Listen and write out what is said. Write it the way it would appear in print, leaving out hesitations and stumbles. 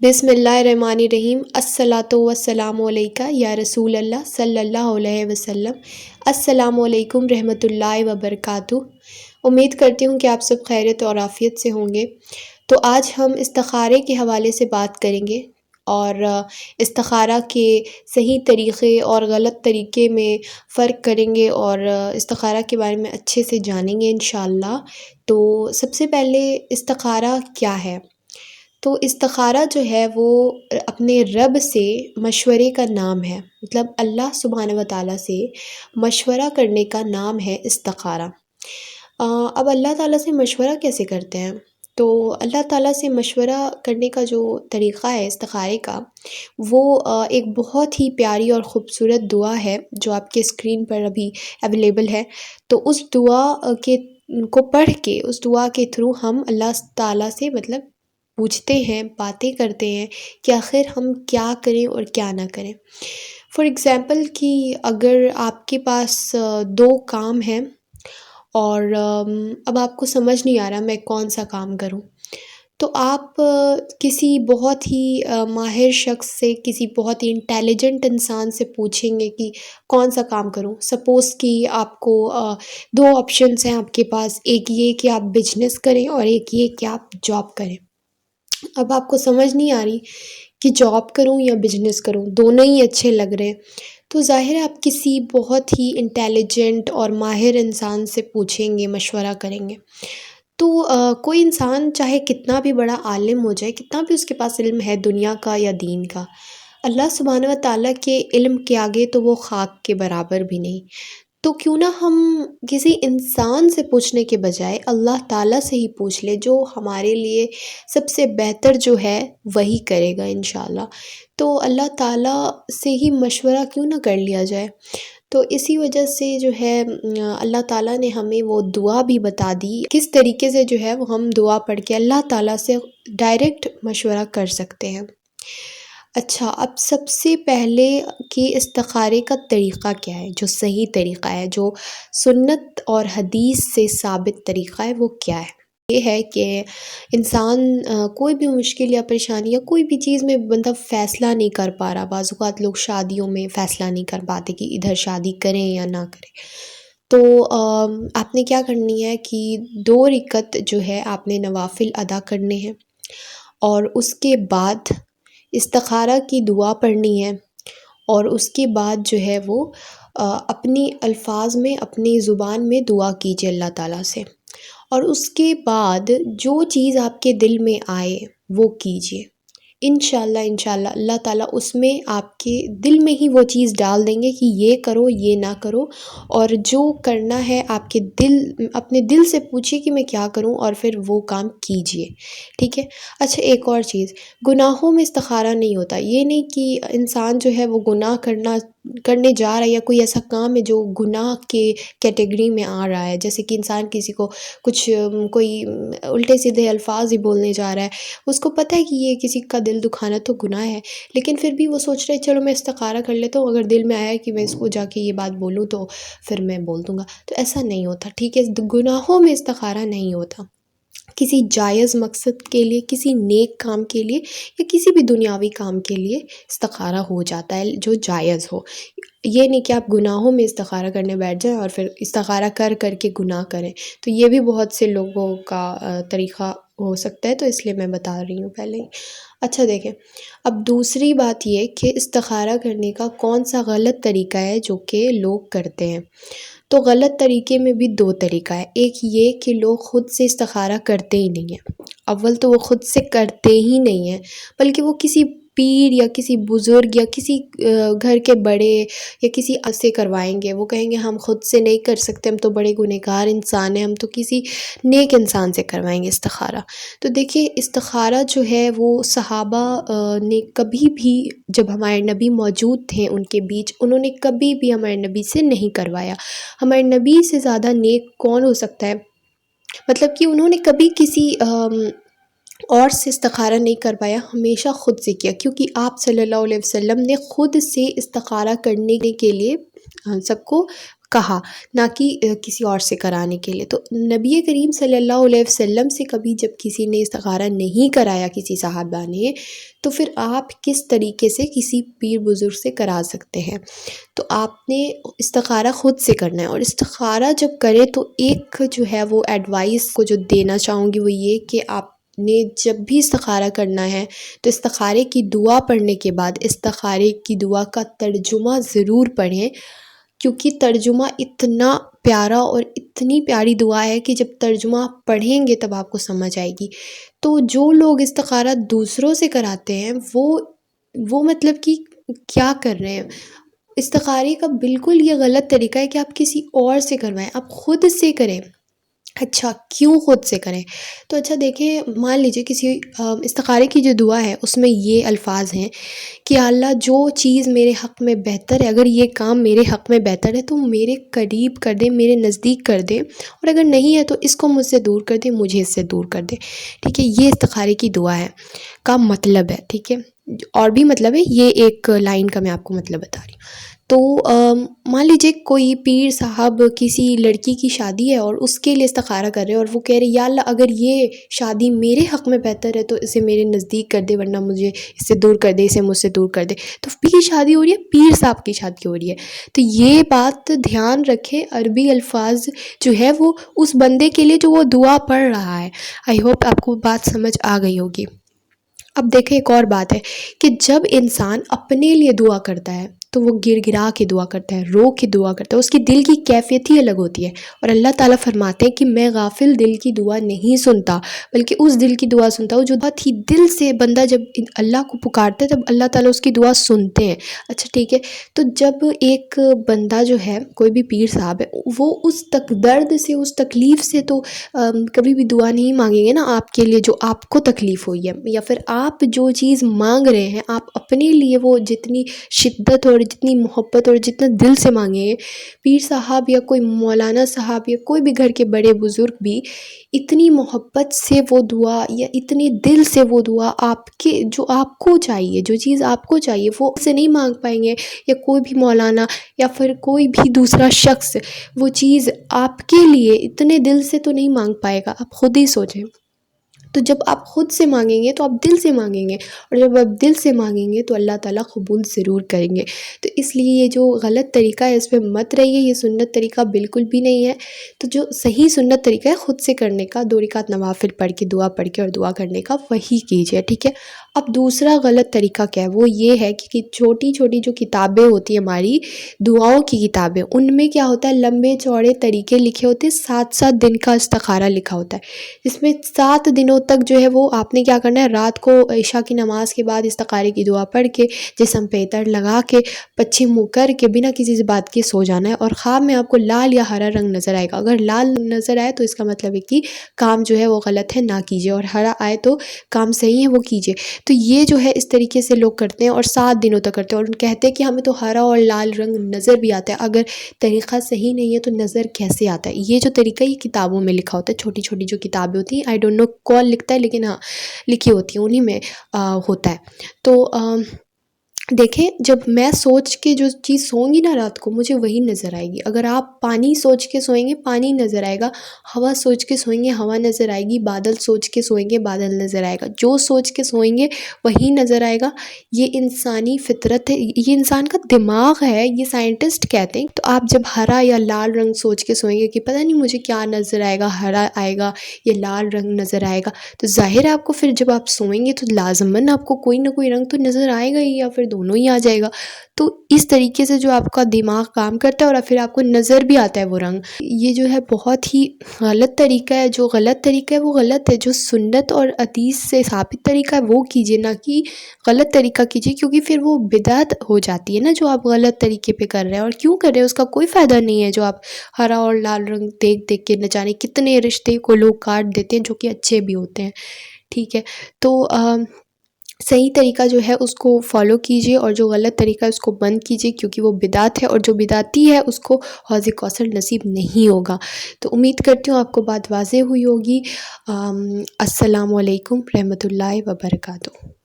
بسم اللہ الرحمن الرحیم الصلاۃ والسلام علیکہ یا رسول اللہ صلی اللہ علیہ وسلم۔ السلام علیکم رحمۃ اللہ وبرکاتہ۔ امید کرتی ہوں کہ آپ سب خیریت اور عافیت سے ہوں گے۔ تو آج ہم استخارے کے حوالے سے بات کریں گے اور استخارہ کے صحیح طریقے اور غلط طریقے میں فرق کریں گے اور استخارہ کے بارے میں اچھے سے جانیں گے انشاءاللہ۔ تو سب سے پہلے استخارہ کیا ہے؟ تو استخارہ جو ہے وہ اپنے رب سے مشورے کا نام ہے، مطلب اللہ سبحانہ و تعالیٰ سے مشورہ کرنے کا نام ہے استخارہ۔ اب اللہ تعالیٰ سے مشورہ کیسے کرتے ہیں؟ تو اللہ تعالیٰ سے مشورہ کرنے کا جو طریقہ ہے استخارے کا، وہ ایک بہت ہی پیاری اور خوبصورت دعا ہے جو آپ کے اسکرین پر ابھی اویلیبل ہے۔ تو اس دعا کو پڑھ کے، اس دعا کے تھرو ہم اللہ تعالیٰ سے مطلب پوچھتے ہیں، باتیں کرتے ہیں کہ آخر ہم کیا کریں اور کیا نہ کریں۔ فار ایگزامپل کہ اگر آپ کے پاس دو کام ہیں اور اب آپ کو سمجھ نہیں آ رہا میں کون سا کام کروں، تو آپ کسی بہت ہی ماہر شخص سے، کسی بہت ہی انٹیلیجنٹ انسان سے پوچھیں گے کہ کون سا کام کروں۔ سپوز کہ آپ کو دو آپشنس ہیں آپ کے پاس، ایک یہ کہ آپ بزنس کریں اور ایک یہ کہ آپ جاب کریں۔ اب آپ کو سمجھ نہیں آ رہی کہ جاب کروں یا بزنس کروں، دونوں ہی اچھے لگ رہے ہیں، تو ظاہر ہے آپ کسی بہت ہی انٹیلیجنٹ اور ماہر انسان سے پوچھیں گے، مشورہ کریں گے۔ تو کوئی انسان چاہے کتنا بھی بڑا عالم ہو جائے، کتنا بھی اس کے پاس علم ہے دنیا کا یا دین کا، اللہ سبحانہ و تعالیٰ کے علم کے آگے تو وہ خاک کے برابر بھی نہیں۔ تو کیوں نہ ہم کسی انسان سے پوچھنے کے بجائے اللہ تعالیٰ سے ہی پوچھ لیں، جو ہمارے لیے سب سے بہتر جو ہے وہی کرے گا انشاءاللہ۔ تو اللہ تعالیٰ سے ہی مشورہ کیوں نہ کر لیا جائے۔ تو اسی وجہ سے جو ہے اللہ تعالیٰ نے ہمیں وہ دعا بھی بتا دی، کس طریقے سے جو ہے وہ ہم دعا پڑھ کے اللہ تعالیٰ سے ڈائریکٹ مشورہ کر سکتے ہیں۔ اچھا، اب سب سے پہلے کہ استخارے کا طریقہ کیا ہے، جو صحیح طریقہ ہے، جو سنت اور حدیث سے ثابت طریقہ ہے، وہ کیا ہے؟ یہ ہے کہ انسان کوئی بھی مشکل یا پریشانی یا کوئی بھی چیز میں بندہ فیصلہ نہیں کر پا رہا۔ بعض اوقات لوگ شادیوں میں فیصلہ نہیں کر پاتے کہ ادھر شادی کریں یا نہ کریں، تو آپ نے کیا کرنی ہے کہ 2 رکعت جو ہے آپ نے نوافل ادا کرنے ہیں، اور اس کے بعد استخارہ کی دعا پڑھنی ہے، اور اس کے بعد جو ہے وہ اپنی الفاظ میں، اپنی زبان میں دعا کیجیے اللہ تعالیٰ سے، اور اس کے بعد جو چیز آپ کے دل میں آئے وہ کیجیے۔ انشاءاللہ اللہ تعالیٰ اس میں آپ کے دل میں ہی وہ چیز ڈال دیں گے کہ یہ کرو، یہ نہ کرو، اور جو کرنا ہے آپ کے اپنے دل سے پوچھیے کہ میں کیا کروں، اور پھر وہ کام کیجیے، ٹھیک ہے؟ اچھا، ایک اور چیز، گناہوں میں استخارہ نہیں ہوتا۔ یہ نہیں کہ انسان جو ہے وہ گناہ کرنے جا رہا ہے، یا کوئی ایسا کام ہے جو گناہ کے کیٹیگری میں آ رہا ہے، جیسے کہ انسان کسی کو کوئی الٹے سیدھے الفاظ ہی بولنے جا رہا ہے، اس کو پتہ ہے کہ یہ کسی کا دل دکھانا تو گناہ ہے، لیکن پھر بھی وہ سوچ رہے چلو میں استخارہ کر لیتا ہوں، اگر دل میں آیا کہ میں اس کو جا کے یہ بات بولوں تو پھر میں بول دوں گا۔ تو ایسا نہیں ہوتا، ٹھیک ہے؟ گناہوں میں استخارہ نہیں ہوتا۔ کسی جائز مقصد کے لیے، کسی نیک کام کے لیے، یا کسی بھی دنیاوی کام کے لیے استخارہ ہو جاتا ہے جو جائز ہو۔ یہ نہیں کہ آپ گناہوں میں استخارہ کرنے بیٹھ جائیں اور پھر استخارہ کر کے گناہ کریں، تو یہ بھی بہت سے لوگوں کا طریقہ ہو سکتا ہے، تو اس لیے میں بتا رہی ہوں پہلے ہی۔ اچھا دیکھیں، اب دوسری بات یہ کہ استخارہ کرنے کا کون سا غلط طریقہ ہے جو کہ لوگ کرتے ہیں۔ تو غلط طریقے میں بھی 2 طریقہ ہے۔ ایک یہ کہ لوگ خود سے استخارہ کرتے ہی نہیں ہیں۔ اول تو وہ خود سے کرتے ہی نہیں ہیں، بلکہ وہ کسی پیر یا کسی بزرگ یا کسی گھر کے بڑے یا کسی سے کروائیں گے۔ وہ کہیں گے ہم خود سے نہیں کر سکتے، ہم تو بڑے گنہگار انسان ہیں، ہم تو کسی نیک انسان سے کروائیں گے استخارہ۔ تو دیکھیے، استخارہ جو ہے وہ صحابہ نے کبھی بھی، جب ہمارے نبی موجود تھے ان کے بیچ، انہوں نے کبھی بھی ہمارے نبی سے نہیں کروایا۔ ہمارے نبی سے زیادہ نیک کون ہو سکتا ہے؟ مطلب کہ انہوں نے کبھی کسی اور سے استخارہ نہیں کر پایا، ہمیشہ خود سے کیا، کیونکہ آپ صلی اللہ علیہ وسلم نے خود سے استخارہ کرنے کے لیے سب کو کہا، نہ کہ کسی اور سے کرانے کے لیے۔ تو نبی کریم صلی اللہ علیہ وسلم سے کبھی جب کسی نے استخارہ نہیں کرایا کسی صحابہ نے، تو پھر آپ کس طریقے سے کسی پیر بزرگ سے کرا سکتے ہیں؟ تو آپ نے استخارہ خود سے کرنا ہے، اور استخارہ جب کرے تو ایک جو ہے وہ ایڈوائس کو جو دینا چاہوں گی وہ یہ کہ آپ نے جب بھی استخارہ کرنا ہے تو استخارے کی دعا پڑھنے کے بعد استخارے کی دعا کا ترجمہ ضرور پڑھیں، کیونکہ ترجمہ اتنا پیارا اور اتنی پیاری دعا ہے کہ جب ترجمہ پڑھیں گے تب آپ کو سمجھ آئے گی۔ تو جو لوگ استخارہ دوسروں سے کراتے ہیں وہ مطلب کہ کیا کر رہے ہیں؟ استخارے کا بالکل یہ غلط طریقہ ہے کہ آپ کسی اور سے کروائیں، آپ خود سے کریں۔ اچھا، کیوں خود سے کریں؟ تو اچھا دیکھیں، مان لیجیے کسی استخارے کی جو دعا ہے اس میں یہ الفاظ ہیں کہ اللہ جو چیز میرے حق میں بہتر ہے، اگر یہ کام میرے حق میں بہتر ہے تو میرے قریب کر دے، میرے نزدیک کر دے، اور اگر نہیں ہے تو اس کو مجھ سے دور کر دے، مجھے اس سے دور کر دے۔ ٹھیک ہے، یہ استخارے کی دعا ہے کا مطلب ہے۔ ٹھیک ہے، اور بھی مطلب ہے، یہ ایک لائن کا میں آپ کو مطلب بتا رہی ہوں۔ تو مان لیجیے کوئی پیر صاحب کسی لڑکی کی شادی ہے اور اس کے لیے استخارہ کر رہے ہیں، اور وہ کہہ رہے یا اللہ اگر یہ شادی میرے حق میں بہتر ہے تو اسے میرے نزدیک کر دے، ورنہ مجھے اس سے دور کر دے، اسے مجھ سے دور کر دے۔ تو پیر کی شادی ہو رہی ہے، پیر صاحب کی شادی ہو رہی ہے۔ تو یہ بات دھیان رکھیں، عربی الفاظ جو ہے وہ اس بندے کے لیے جو وہ دعا پڑھ رہا ہے۔ آئی ہوپ آپ کو بات سمجھ آ گئی ہوگی۔ اب دیکھیں ایک اور بات ہے کہ جب انسان اپنے لیے دعا کرتا ہے تو وہ گر گرا کے دعا کرتا ہے، رو کے دعا کرتا ہے، اس کی دل کی کیفیت ہی الگ ہوتی ہے۔ اور اللہ تعالیٰ فرماتے ہیں کہ میں غافل دل کی دعا نہیں سنتا، بلکہ اس دل کی دعا سنتا ہوں جو بہت ہی دل سے بندہ جب اللہ کو پکارتا ہے تب اللہ تعالیٰ اس کی دعا سنتے ہیں۔ اچھا ٹھیک ہے، تو جب ایک بندہ جو ہے، کوئی بھی پیر صاحب ہے، وہ اس درد سے، اس تکلیف سے تو کبھی بھی دعا نہیں مانگیں گے نا آپ کے لیے جو آپ کو تکلیف ہوئی ہے، یا پھر آپ جو چیز مانگ رہے ہیں آپ اپنے لیے وہ جتنی شدت اور جتنی محبت اور جتنا دل سے مانگیں گے، پیر صاحب یا کوئی مولانا صاحب یا کوئی بھی گھر کے بڑے بزرگ بھی اتنی محبت سے وہ دعا یا اتنے دل سے وہ دعا آپ کے جو آپ کو چاہیے، جو چیز آپ کو چاہیے وہ سے نہیں مانگ پائیں گے، یا کوئی بھی مولانا یا پھر کوئی بھی دوسرا شخص وہ چیز آپ کے لیے اتنے دل سے تو نہیں مانگ پائے گا۔ آپ خود ہی سوچیں۔ تو جب آپ خود سے مانگیں گے تو آپ دل سے مانگیں گے، اور جب آپ دل سے مانگیں گے تو اللہ تعالیٰ قبول ضرور کریں گے۔ تو اس لیے یہ جو غلط طریقہ ہے اس پہ مت رہیے، یہ سنت طریقہ بالکل بھی نہیں ہے۔ تو جو صحیح سنت طریقہ ہے خود سے کرنے کا، 2 رکعت نوافل پڑھ کے دعا پڑھ کے اور دعا کرنے کا، وہی کیجیے۔ ٹھیک ہے، اب دوسرا غلط طریقہ کیا ہے؟ وہ یہ ہے کہ چھوٹی چھوٹی جو کتابیں ہوتی ہیں ہماری دعاؤں کی کتابیں، ان میں کیا ہوتا ہے لمبے چوڑے طریقے لکھے ہوتے ہیں، 7 دن کا استخارہ لکھا ہوتا ہے، جس میں 7 دنوں تک جو ہے وہ آپ نے کیا کرنا ہے، رات کو عشاء کی نماز کے بعد استخارے کی دعا پڑھ کے جسم پہ عطر لگا کے پچھی منہ کر کے بنا کسی سے بات کے سو جانا ہے، اور خواب میں آپ کو لال یا ہرا رنگ نظر آئے گا۔ اگر لال نظر آئے تو اس کا مطلب ہے کہ کام جو ہے وہ غلط ہے، نہ کیجیے، اور ہرا آئے تو کام صحیح ہے، وہ کیجیے۔ تو یہ جو ہے اس طریقے سے لوگ کرتے ہیں اور 7 دنوں تک کرتے ہیں، اور کہتے ہیں کہ ہمیں تو ہرا اور لال رنگ نظر بھی آتا ہے۔ اگر طریقہ صحیح نہیں ہے تو نظر کیسے آتا ہے؟ یہ جو طریقہ یہ کتابوں میں لکھا ہوتا ہے، چھوٹی چھوٹی جو کتابیں ہوتی ہیں، آئی ڈونٹ نو کون لکھتا ہے، لیکن ہاں لکھی ہوتی ہیں، انہی میں ہوتا ہے۔ تو دیکھیں، جب میں سوچ کے جو چیز سوؤں گی نا رات کو مجھے وہی نظر آئے گی۔ اگر آپ پانی سوچ کے سوئیں گے پانی نظر آئے گا، ہوا سوچ کے سوئیں گے ہوا نظر آئے گی، بادل سوچ کے سوئیں گے بادل نظر آئے گا، جو سوچ کے سوئیں گے وہی نظر آئے گا۔ یہ انسانی فطرت ہے، یہ انسان کا دماغ ہے، یہ سائنٹسٹ کہتے ہیں۔ تو آپ جب ہرا یا لال رنگ سوچ کے سوئیں گے کہ پتہ نہیں مجھے کیا نظر آئے گا، ہرا آئے گا یا لال رنگ نظر آئے گا، تو ظاہر ہے آپ کو پھر جب آپ سوئیں گے تو لازماً آپ کو کوئی نہ کوئی رنگ تو نظر آئے گا ہی، یا پھر دونوں ہی آ جائے گا۔ تو اس طریقے سے جو آپ کا دماغ کام کرتا ہے اور پھر آپ کو نظر بھی آتا ہے وہ رنگ، یہ جو ہے بہت ہی غلط طریقہ ہے۔ جو غلط طریقہ ہے وہ غلط ہے، جو سنت اور حدیث سے ثابت طریقہ ہے وہ کیجیے، نہ کہ غلط طریقہ کیجیے، کیونکہ پھر وہ بدعت ہو جاتی ہے نا جو آپ غلط طریقے پہ کر رہے ہیں، اور کیوں کر رہے ہیں اس کا کوئی فائدہ نہیں ہے۔ جو آپ ہرا اور لال رنگ دیکھ دیکھ کے نہ جانے کتنے رشتے کو لوگ کاٹ دیتے ہیں جو کہ اچھے بھی ہوتے ہیں۔ ٹھیک ہے، تو صحیح طریقہ جو ہے اس کو فالو کیجیے، اور جو غلط طریقہ ہے اس کو بند کیجیے، کیونکہ وہ بدعت ہے، اور جو بدعتی ہے اس کو حوض کوثر نصیب نہیں ہوگا۔ تو امید کرتی ہوں آپ کو بات واضح ہوئی ہوگی۔ السلام علیکم رحمۃ اللہ وبرکاتہ۔